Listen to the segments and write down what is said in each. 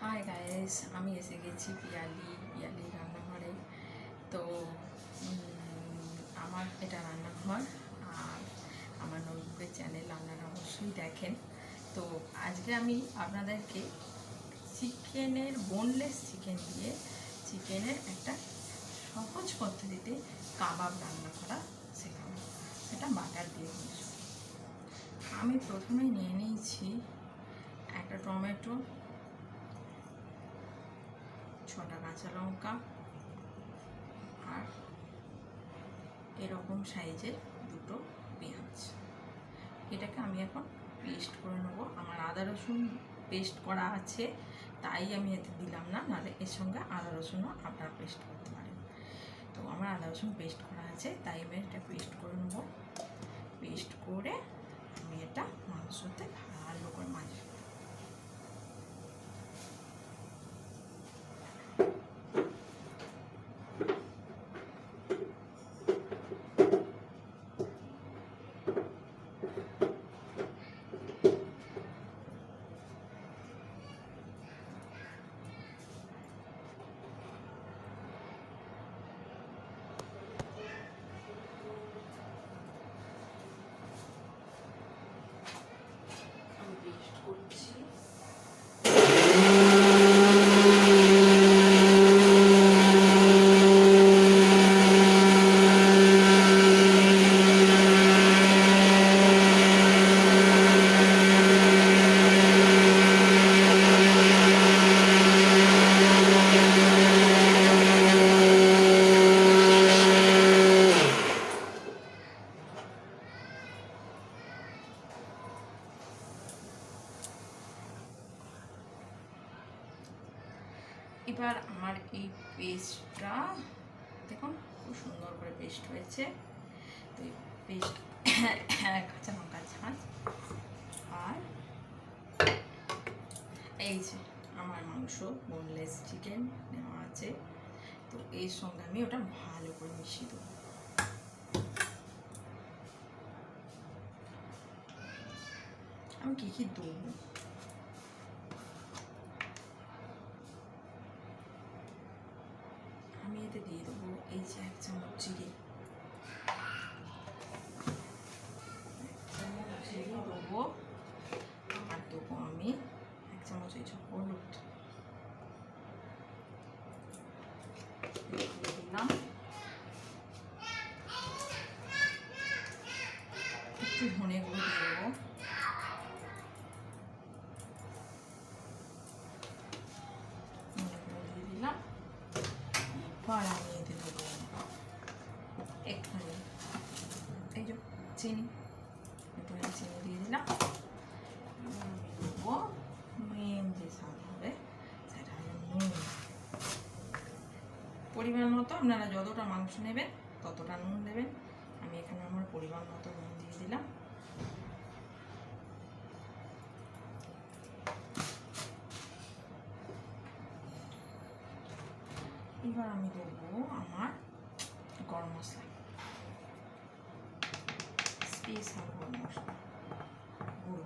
Hi guys, আমি এসে গেছি পিয়ালি রান্নাঘরে। তো আমার এটা রান্নাঘর, আর আমার নোটবুকের চ্যানেল আপনারা অবশ্যই দেখেন। তো আজকে আমি আপনাদেরকে বোনলেস চিকেন দিয়ে চিকেনের একটা সহজ পদ্ধতিতে কাবাব রান্না করা শেখাবো, সেটা বাটার দিয়ে বলছি। আমি প্রথমে নিয়ে নিয়েছি একটা টমেটো, 6টা কাঁচা লঙ্কা, আর এরকম সাইজের 2টো পেঁয়াজ। এটাকে আমি এখন পেস্ট করে নেবো। আমার আদা রসুন পেস্ট করা আছে, তাই আমি এতে দিলাম না, নাহলে এর সঙ্গে আদা রসুনও আপনারা পেস্ট করতে পারেন। তো আমার আদা রসুন পেস্ট করা আছে, তাই আমি এটা পেস্ট করে নেবো। পেস্ট করে আমি এটা মাংসতে ভালো করে মাখিয়ে পেস্ট করছি। এবার আমার এই পেস্টটা দেখুন খুব সুন্দর করে পেস্ট হয়েছে। তো এই পেস্ট কাঁচা লঙ্কা ঝাঁজ, আর এই যে আমার মাংস বোনলেস চিকেন নেওয়া আছে, তো এর সঙ্গে আমি ওটা ভালো করে মিশিয়ে দেবো। আমি কী কী দেবো, আমি এতে দিয়ে দেবো এই যে 1 চামচ জিরে, দেবো। আর দেবো আমি 1 চামচ এই যে হলুদ দিলাম, একটু ধনে গুঁড়ো দিয়ে দেবো, দিয়ে দিলাম। এবার আমি এতে দেবো একটুখানি এই যে চিনি, একটুখানি চিনি দিয়ে দিলাম। আমি দেবো মেন যে স্বাদ হবে সেটা হলো নুন। পরিমাণ মতো আপনারা যতটা মাংস নেবেন ততটা নুন দেবেন। আমি এখানে আমার পরিমাণ মতো নুন দিয়ে দিলাম। এবার আমি দেবো আমার গরম মশলা, স্পেশাল গরম মশলা গুঁড়ো।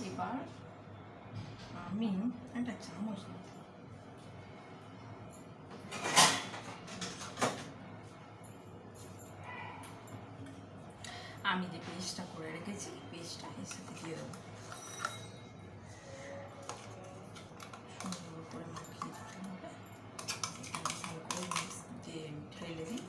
এবার আমি একটা চামচ নেব, আমি যে পেস্টটা করে রেখেছি পেস্টটা এর সাথে দিয়ে দেবো। সুন্দর করে মাখিয়ে দিতে হবে, ভালো করে দিয়ে ঢেলে দিই।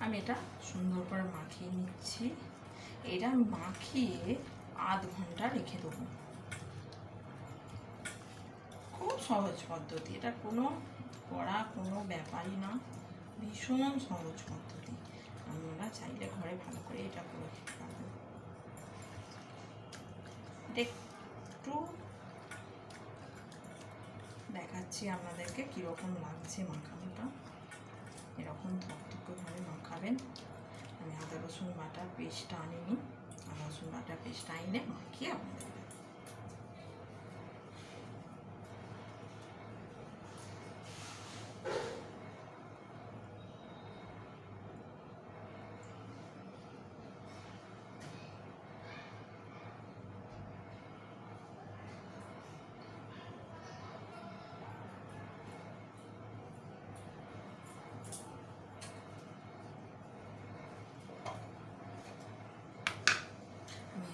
আমি এটা সুন্দর করে মাখিয়ে নিচ্ছি। এটা মাখিয়ে আধ ঘন্টা রেখে দেবো। খুব সহজ পদ্ধতি, এটা কোনো করা কোনো ব্যাপারই না, ভীষণ সহজ পদ্ধতি। আপনারা চাইলে ঘরে ভালো করে এটা করে রাখবো। এটা একটু দেখাচ্ছি আপনাদেরকে কীরকম লাগছে মাখানোটা। এরকম ধপধপেভাবে মাখাবেন। আমি আদা রসুন বাটার পেস্টটা আনিনি, আদা রসুন বাটার পেস্টটা আইনে মাখিয়ে আপনাদের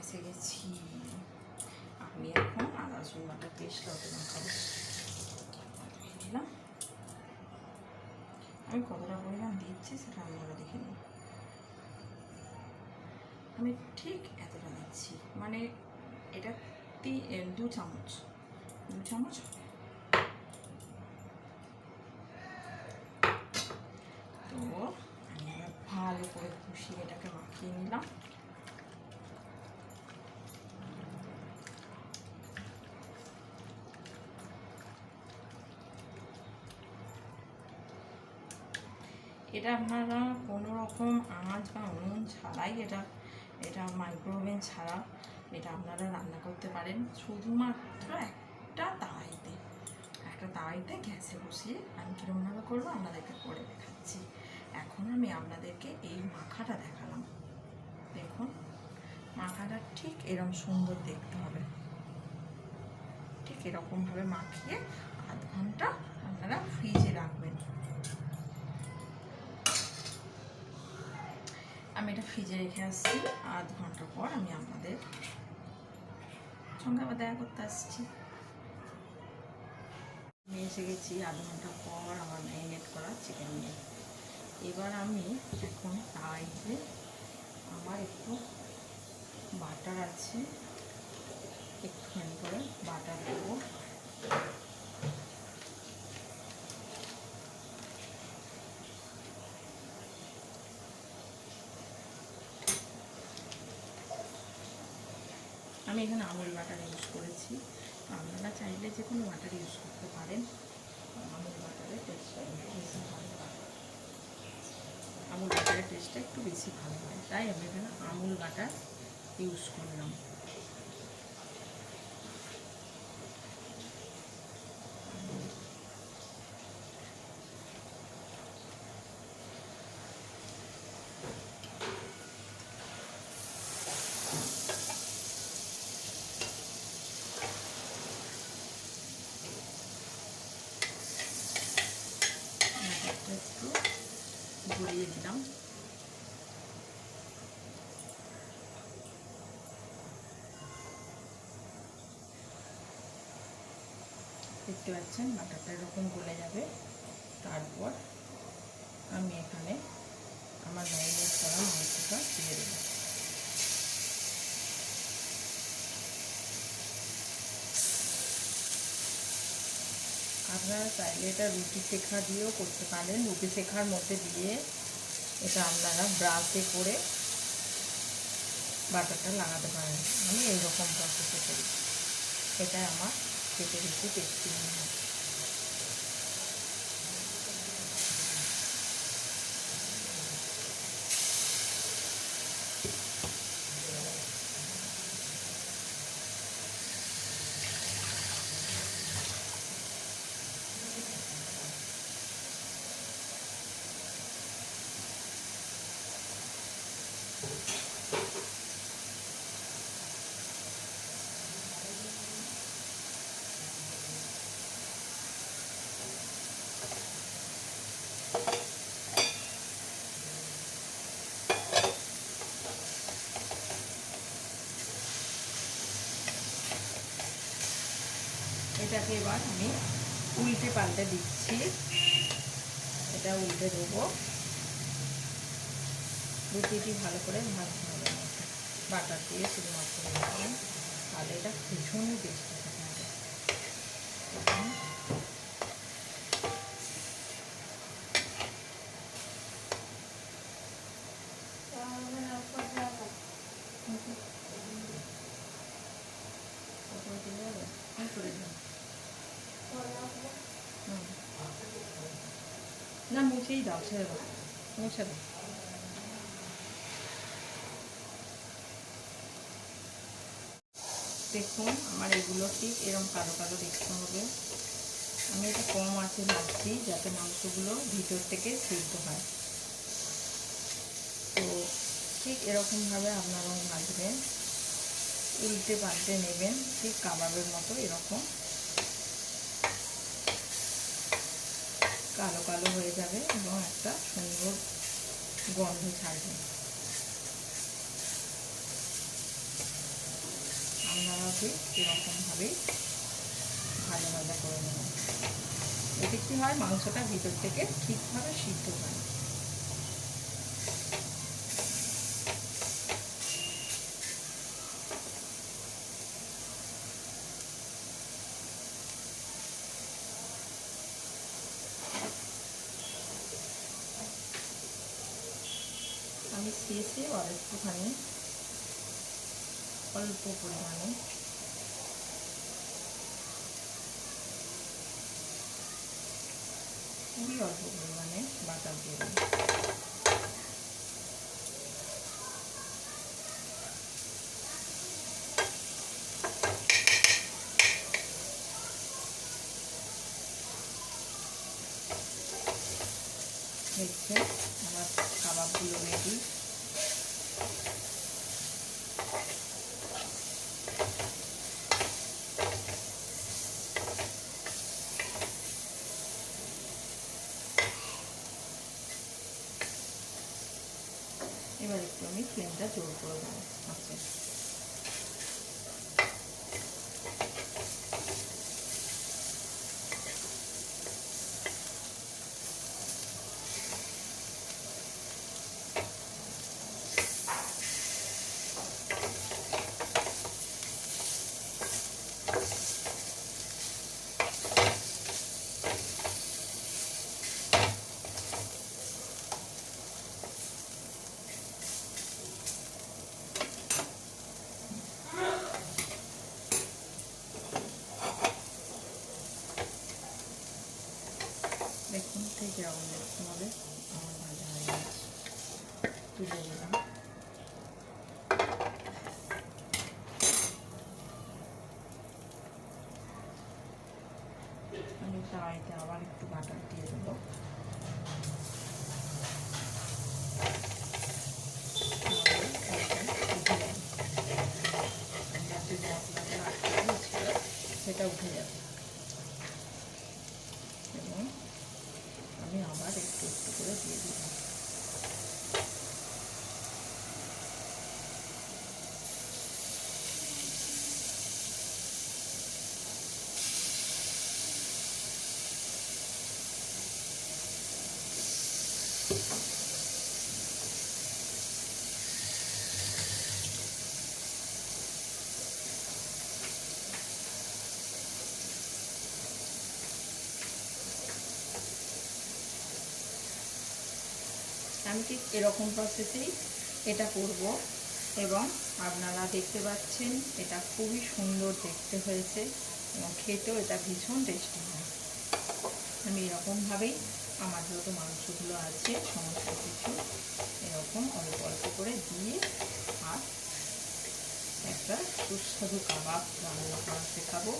এসে গেছি। আমি এখন আদা রসুন বাটার পেস্ট লটে মাখাবো। দিলাম, আমি কতটা পরিমাণ দিচ্ছি সেটা আপনারা দেখে নিন। আমি ঠিক এতটা দিচ্ছি, মানে এটা 2 চামচ তো আমি ভালো করে কষিয়ে এটাকে মাখিয়ে নিলাম। এটা আপনারা কোনো রকম আঁচ বা উনুন ছাড়াই এটা মাইক্রোওভেন ছাড়া এটা আপনারা রান্না করতে পারেন। শুধুমাত্র একটা তাওয়াইতে গ্যাসে বসিয়ে আমি কীরকমভাবে করবো আপনাদেরকে করে দেখাচ্ছি। এখন আমি আপনাদেরকে এই মাখাটা দেখালাম। দেখুন মাখাটা ঠিক এরকম সুন্দর দেখতে হবে। ঠিক এরকমভাবে মাখিয়ে আধ ঘন্টা আপনারা ফ্রিজে রাখবেন। আমি এটা ফ্রিজে রেখে আসছি। আধ ঘন্টা পর আমি আপনাদের সঙ্গে আবার দেখা করতে আসছি। আমি এসে গেছি আধ ঘন্টা পর আমার ম্যারিনেট করা চিকেন নিয়ে। এবার আমি এখন তাইতে আমার একটু বাটার আছে, একটুখানি করে বাটার দেবো। আমি এখানে আমুল বাটার ইউজ করেছি, আপনারা চাইলে যে কোনো বাটার ইউজ করতে পারেন। আমুল বাটারের টেস্টটা একটু বেশি ভালো হয়, আমুল বাটারের টেস্টটা একটু বেশি ভালো হয়, তাই আমি এখানে আমুল বাটার ইউজ করলাম। একটু গড়িয়ে দিলাম। দেখতে পাচ্ছেন বাটারটা এরকম গলে যাবে। তারপর আমি এখানে আমার ম্যারিনেট করা মাংসটা দিয়ে দেবো। আপনারা চাইলে এটা রুটি শেখা দিয়েও করতে পারেন। রুটি শেখার মধ্যে দিয়ে এটা আপনারা ব্রাশে করে বাটারটা লাগাতে পারেন। আমি এইরকম প্রসেসে করি, এটা আমার খেতে বেশি টেস্টি মনে হয়। এটাকে এবার আমি উল্টে পাল্টে দিচ্ছি। এটা উল্টে দেবো। রুটিটি ভালো করে ভাজতে হবে, বাটার দিয়ে শুধুমাত্র দেবেন, তাহলে এটা ভীষণই টেস্টি হবে। মুছেই দাও, ছেড়ে দাও, মুছে দাও। দেখুন আমার এগুলো ঠিক এরকম কালো কালো দেখতে হবে। আমি এটা কম আঁচে ভাজছি যাতে মাংসগুলো ভিতর থেকে সিদ্ধ হয়। তো ঠিক এরকমভাবে আপনারাও ভাজবেন, উল্টে পাল্টে নেবেন ঠিক কাবাবের মতো এরকম কালো কালো হয়ে যাবে এবং একটা সুন্দর গন্ধ ছাড়বে। আপনারাও ঠিক এরকমভাবেই ভাজা ভাজা করে নেবেন। এতে কী হয়, মাংসটা ভিতর থেকে ঠিকভাবে সিদ্ধ হয়। আমি শেষে একটুখানি অল্প পরিমাণে খুবই অল্প পরিমাণে বাটার দিয়ে দেব। দেখছেন আমার কাবাবগুলো রেডি। এবার একটু আমি ফ্লেমটা জোর করে দেবো। আচ্ছা, দেখুন ঠিক এরকম দেখতে হবে। আমার ভাজা হয়ে গেছে, তুলে দিলাম। আমি কড়াইতে আবার একটু বাটার দিয়ে দেবো। সেটা উঠে যাবে এবং আমি আবার একটু একটু করে দিয়ে দিলাম। আমি ঠিক এরকম প্রসেসেই এটা করব এবং আপনারা দেখতে পাচ্ছেন এটা খুবই সুন্দর দেখতে হয়েছে এবং খেতেও এটা ভীষণ টেস্টি হয়। আমি এরকমভাবেই আমার যত মাংসগুলো আছে সমস্ত কিছু এরকম অল্প অল্প করে দিয়ে আর একটা সুস্বাদু কাবাব রান্না করা শেখাবো।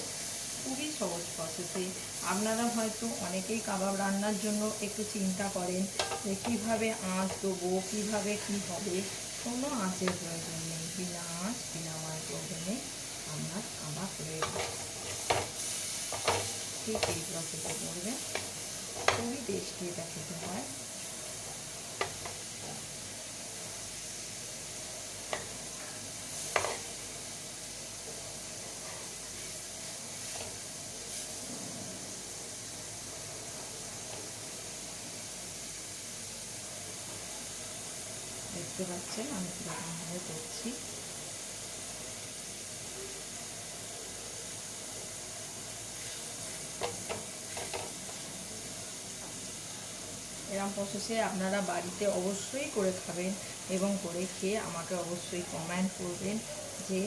খুবই সহজ প্রসেসে। আপনারা হয়তো অনেকেই কাবাব রান্নার জন্য একটু চিন্তা করেন যে কীভাবে আঁচ দেবো, কীভাবে কী হবে। কোনো আঁচের প্রয়োজন নেই, বিনা আঁচ বিনা মাইক্রোওভেনে আপনার কাবাব রেডি। ঠিক এই প্রসেসে করবেন, খুবই টেস্টি এটা খেতে হয়। দেখতে পাচ্ছেন আমি কীরকমভাবে করছি। এরকম প্রসেসে আপনারা বাড়িতে অবশ্যই করে খাবেন এবং করে খেয়ে আমাকে অবশ্যই কমেন্ট করবেন যে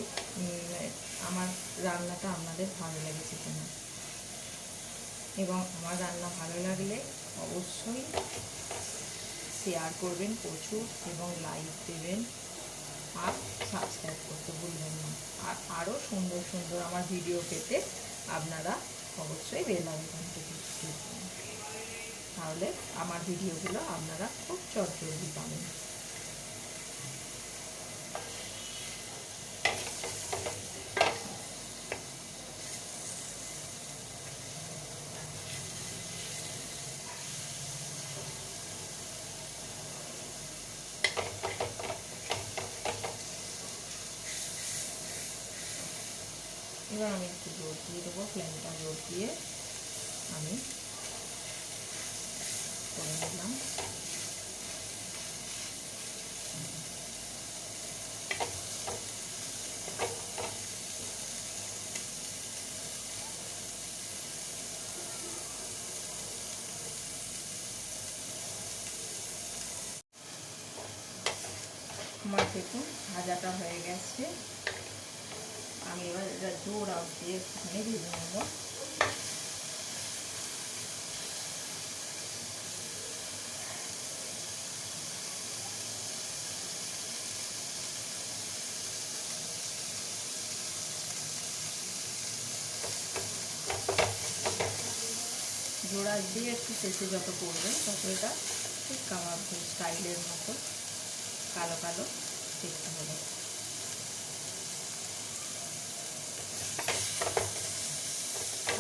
আমার রান্নাটা আপনাদের ভালো লেগেছে কিনা। এবং আমার রান্না ভালো লাগলে অবশ্যই শেয়ার করবেন প্রচুর এবং লাইক দেবেন আর সাবস্ক্রাইব করতে ভুলবেন না। আর আরও সুন্দর সুন্দর আমার ভিডিও পেতে আপনারা অবশ্যই বেল আইকনটি ক্লিক করবেন, তাহলে আমার ভিডিওগুলো আপনারা খুব চটজলদি পাবেন। এবার আমি একটু জোর দিয়ে দেবো, ফ্লেমটা জোর দিয়ে আমি করে নিলাম। আমার দেখুন ভাজাটা হয়ে গেছে, আমি এবার এটা জোর আঁচ দিয়ে একটুখানি ভেজে নেব। জোর আঁচ দিয়ে একটু শেষে যত করবেন তত এটা ঠিক কাবাব স্টাইলের মতো কালো কালো দেখতে হবে।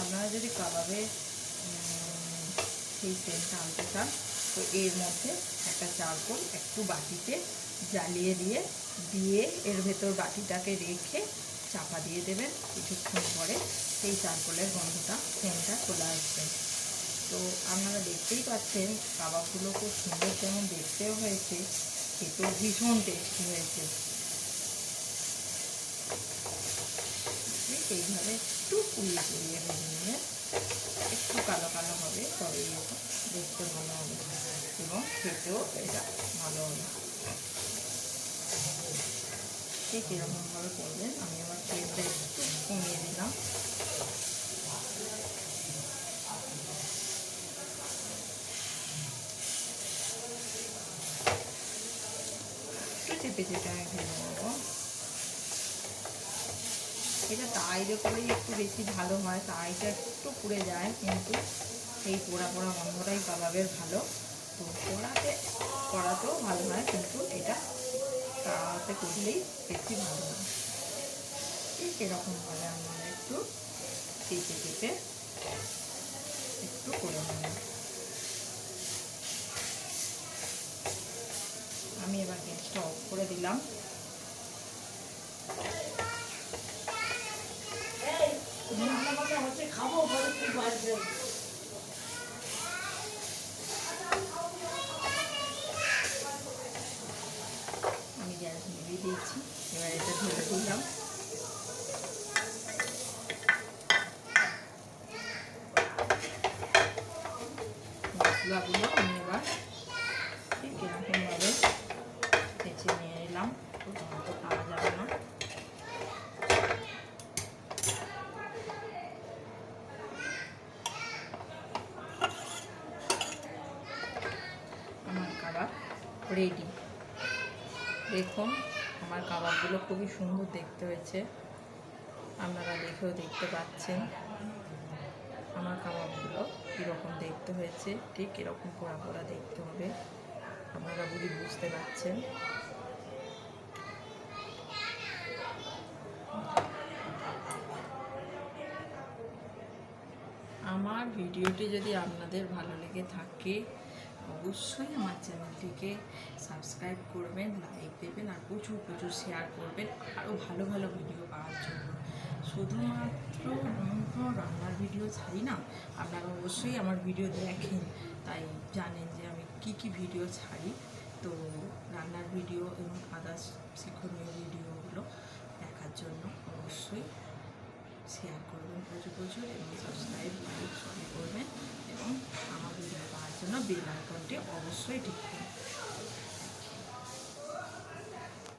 আপনারা যদি কাবাবে সেই সেন্টটা আনতে চান তো এর মধ্যে একটা চারকোল একটু বাটিতে জ্বালিয়ে দিয়ে এর ভেতর বাটিটাকে রেখে চাপা দিয়ে দেবেন। কিছুক্ষণ পরে সেই চারকোলের গন্ধটা সেন্টটা চলে আসবে। তো আপনারা দেখতেই পাচ্ছেন কাবাবগুলো খুব সুন্দর যেমন দেখতেও হয়েছে, খেতেও ভীষণ টেস্টি হয়েছে। এইভাবে একটু পুড়িয়ে ভেজে নিয়ে একটু কালো কালো হবে, তবে দেখতে ভালো হবে এবং খেতেও এটা ভালো হবে। ঠিক এরকমভাবে করবেন। আমি আমার ফ্লেমটা একটু কমিয়ে দিলাম। একটু চেপে চেপে আমি ভেজে নেবো। এটা তাইরে করলেই একটু বেশি ভালো হয়, তাইটা একটু পুড়ে যায় কিন্তু এই পোড়া পোড়া গন্ধটাই কাবাবের ভালো। তো কড়াতেও ভালো হয় কিন্তু এটা তাওয়াতে করলেই বেশি ভালো হয়। ঠিক এরকমভাবে আমরা একটু চেপে চেপে একটু করে নেব। আমি এবার গ্যাসটা অফ করে দিলাম। খাবো আমি গ্যাস নিভিয়ে দিয়েছি, এবার এটা ঢেলে দিলাম। মশলাগুলো আমি এবার ঠিক এরকমভাবে বেছে নিয়ে নিলাম, তো খাওয়া যাবে না। আমার কাবাব রেডি। দেখুন আমার কাবাবগুলো খুবই সুন্দর দেখতে হয়েছে, আপনারা দেখেও দেখতে পাচ্ছেন আমার কাবাবগুলো কীরকম দেখতে হয়েছে। ঠিক এরকম পোড়া পোড়া দেখতে হবে, আপনারা বুঝতে পারছেন। আমার ভিডিওটি যদি আপনাদের ভালো লেগে থাকে অবশ্যই আমার চ্যানেলটিকে সাবস্ক্রাইব করবেন, লাইক দেবেন আর প্রচুর প্রচুর শেয়ার করবেন আরও ভালো ভালো ভিডিও পাওয়ার জন্য। শুধুমাত্র রান্নার ভিডিও ছাড়ি না, আপনারা অবশ্যই আমার ভিডিও দেখেন, তাই জানেন যে আমি কি ভিডিও ছাড়ি। তো রান্নার ভিডিও এবং আদার্স শিক্ষণীয় ভিডিওগুলো দেখার জন্য অবশ্যই শেয়ার করবেন প্রচুর এবং সাবস্ক্রাইব লাইক সবই করবেন এবং আমার ভিডিও পাওয়ার জন্য বেল আইকনটি অবশ্যই ঠিক করবেন।